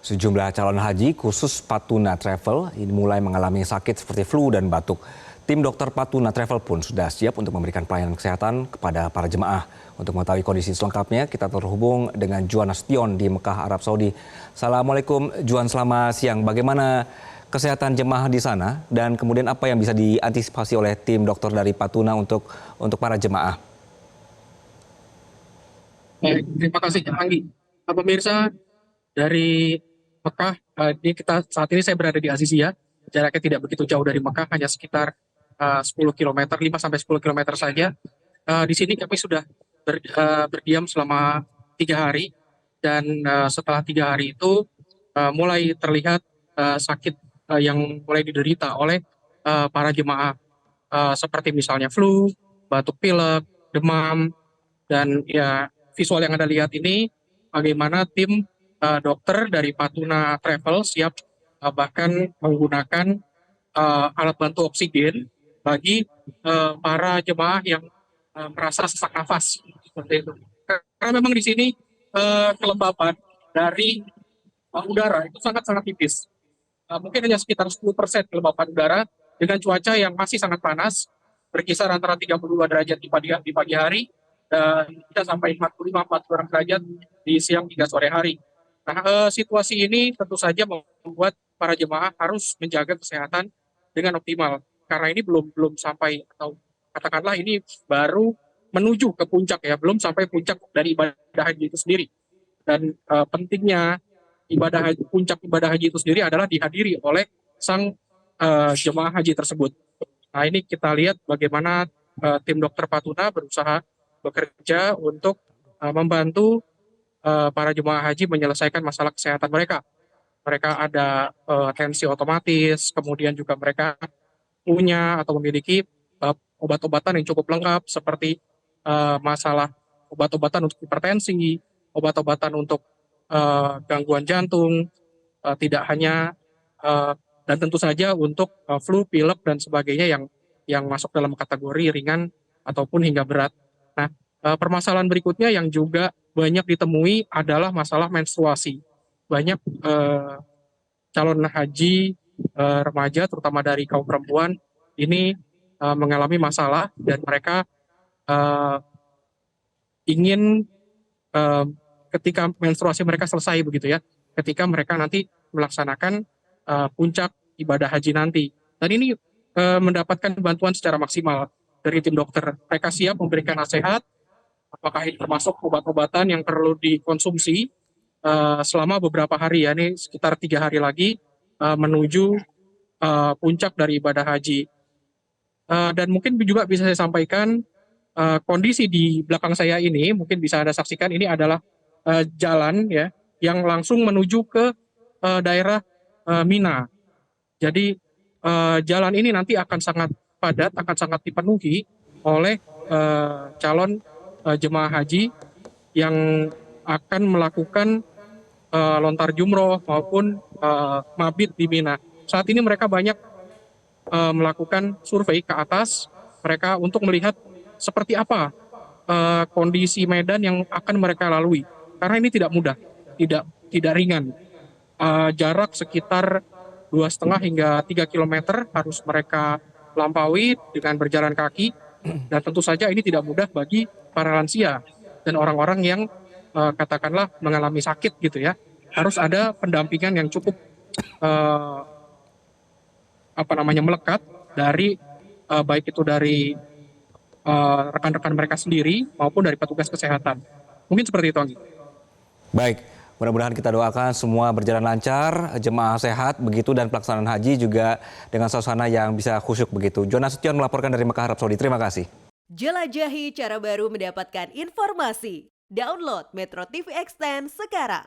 Sejumlah calon haji khusus Patuna Travel ini mulai mengalami sakit seperti flu dan batuk. Tim dokter Patuna Travel pun sudah siap untuk memberikan pelayanan kesehatan kepada para jemaah. Untuk mengetahui kondisi selengkapnya, kita terhubung dengan Juan Nasution di Mekah, Arab Saudi. Assalamualaikum Juan, selamat siang. Bagaimana kesehatan jemaah di sana dan kemudian apa yang bisa diantisipasi oleh tim dokter dari Patuna untuk para jemaah? Baik, terima kasih Anggi. Pemirsa dari Mekah, saat ini saya berada di Aziziyah. Jaraknya tidak begitu jauh dari Mekah, hanya sekitar 10 km, 5 sampai 10 km saja. Di sini kami sudah berdiam selama 3 hari dan setelah 3 hari itu mulai terlihat sakit yang mulai diderita oleh para jemaah, seperti misalnya flu, batuk pilek, demam, dan ya visual yang Anda lihat ini bagaimana tim dokter dari Patuna Travel siap bahkan menggunakan alat bantu oksigen bagi para jemaah yang merasa sesak nafas seperti itu. Karena memang di sini kelembapan dari udara itu sangat-sangat tipis. Mungkin hanya sekitar 10% kelembapan udara dengan cuaca yang masih sangat panas, berkisar antara 32 derajat di pagi hari dan bisa sampai 45-46 derajat di siang hingga sore hari. Nah, situasi ini tentu saja membuat para jemaah harus menjaga kesehatan dengan optimal. Karena ini belum sampai, atau katakanlah ini baru menuju ke puncak ya, belum sampai puncak dari ibadah haji itu sendiri. Dan pentingnya puncak ibadah haji itu sendiri adalah dihadiri oleh sang jemaah haji tersebut. Nah, ini kita lihat bagaimana tim dokter Patuna berusaha bekerja untuk membantu para jemaah haji menyelesaikan masalah kesehatan mereka. Mereka ada tensi otomatis, kemudian juga mereka punya atau memiliki obat-obatan yang cukup lengkap seperti masalah obat-obatan untuk hipertensi, obat-obatan untuk gangguan jantung, tidak hanya dan tentu saja untuk flu, pilek dan sebagainya yang masuk dalam kategori ringan ataupun hingga berat. Nah, permasalahan berikutnya yang juga banyak ditemui adalah masalah menstruasi. Banyak calon haji remaja, terutama dari kaum perempuan, ini mengalami masalah dan mereka ingin ketika menstruasi mereka selesai begitu ya, ketika mereka nanti melaksanakan puncak ibadah haji nanti. Dan ini mendapatkan bantuan secara maksimal dari tim dokter. Mereka siap memberikan nasihat, apakah ini termasuk obat-obatan yang perlu dikonsumsi selama beberapa hari ya, ini sekitar 3 hari lagi menuju puncak dari ibadah haji. Dan mungkin juga bisa saya sampaikan kondisi di belakang saya ini, mungkin bisa Anda saksikan, ini adalah jalan ya yang langsung menuju ke daerah Mina. Jadi jalan ini nanti akan sangat padat, akan sangat dipenuhi oleh calon jemaah haji yang akan melakukan lontar jumroh maupun mabit di Mina. Saat ini mereka banyak melakukan survei ke atas mereka untuk melihat seperti apa kondisi medan yang akan mereka lalui. Karena ini tidak mudah, tidak ringan. Jarak sekitar 2,5 hingga 3 km harus mereka lampaui dengan berjalan kaki, dan tentu saja ini tidak mudah bagi para lansia dan orang-orang yang katakanlah mengalami sakit gitu ya. Harus ada pendampingan yang cukup melekat dari baik itu dari rekan-rekan mereka sendiri maupun dari petugas kesehatan. Mungkin seperti itu, Anggi. Baik, mudah-mudahan kita doakan semua berjalan lancar, jemaah sehat begitu dan pelaksanaan haji juga dengan suasana yang bisa khusyuk begitu. Juan Nasution melaporkan dari Mekah, Arab Saudi. Terima kasih. Jelajahi cara baru mendapatkan informasi. Download Metro TV Extend sekarang.